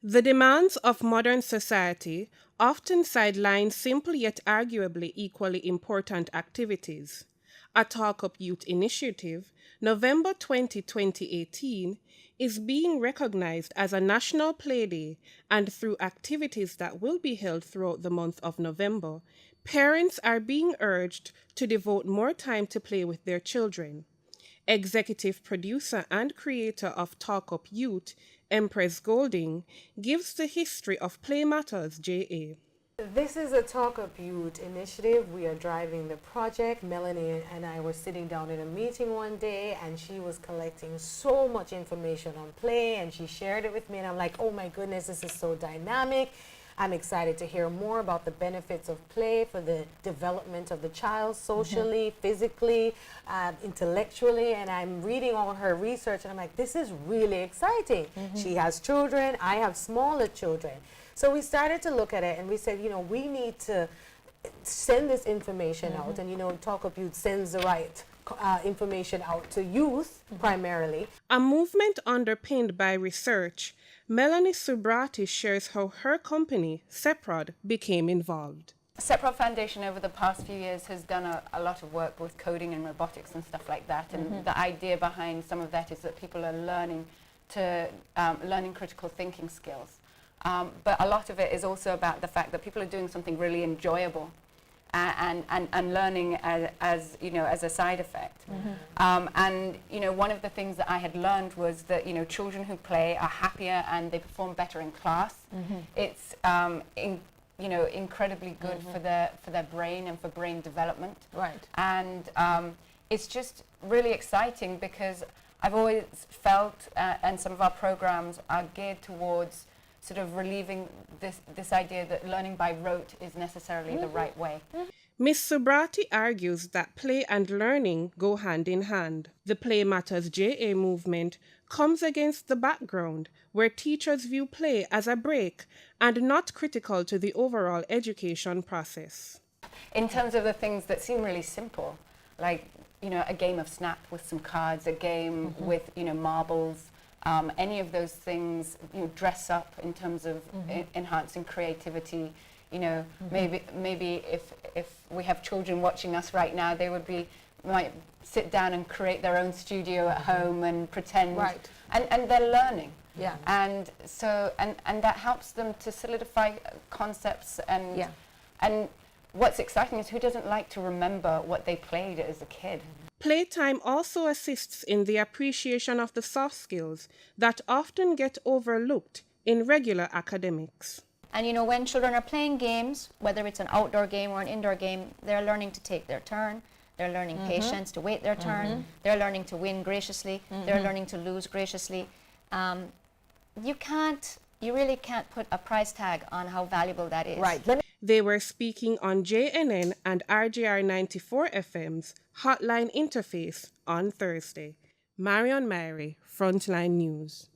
The demands of modern society often sideline simple yet arguably equally important activities. A Talk Up Youth initiative, November 2018, is being recognized as a national play day, and through activities that will be held throughout the month of November, parents are being urged to devote more time to play with their children. Executive producer and creator of Talk Up Youth, Empress Golding, gives the history of Play Matters JA. This is a Talk Up Youth initiative. We are driving the project. Melanie and I were sitting down in a meeting one day, and she was collecting so much information on play, and she shared it with me, and I'm like, oh my goodness, this is so dynamic. I'm excited to hear more about the benefits of play for the development of the child socially, physically, intellectually, and I'm reading all her research, and I'm like, this is really exciting. She has children, I have smaller children. So we started to look at it, and we said, you know, we need to send this information out, and, you know, Talk Up Youth sends the right information out to youth primarily. A movement underpinned by research, Melanie Subrati shares how her company, Seprod, became involved. Seprod Foundation over the past few years has done a lot of work with coding and robotics and stuff like that, and the idea behind some of that is that people are learning critical thinking skills. But a lot of it is also about the fact that people are doing something really enjoyable and learning as you know, as a side effect. And you know, one of the things that I had learned was that, you know, children who play are happier and they perform better in class. It's you know, incredibly good for their brain and for brain development. Right. And it's just really exciting because I've always felt, and some of our programs are geared towards sort of relieving this idea that learning by rote is necessarily the right way. Ms. Subrati argues that play and learning go hand in hand. The Play Matters JA movement comes against the background where teachers view play as a break and not critical to the overall education process. In terms of the things that seem really simple, like, you know, a game of Snap with some cards, a game with, you know, marbles, any of those things, you know, dress up in terms of enhancing creativity. You know, maybe if we have children watching us right now, they might sit down and create their own studio at home and pretend, and they're learning. Yeah. And so and that helps them to solidify concepts and what's exciting is who doesn't like to remember what they played as a kid. Playtime also assists in the appreciation of the soft skills that often get overlooked in regular academics. And you know, when children are playing games, whether it's an outdoor game or an indoor game, they're learning to take their turn, they're learning patience to wait their turn, they're learning to win graciously, they're learning to lose graciously. You really can't put a price tag on how valuable that is. Right. They were speaking on JNN and RJR 94 FM's Hotline Interface on Thursday. Marion Myrie, Frontline News.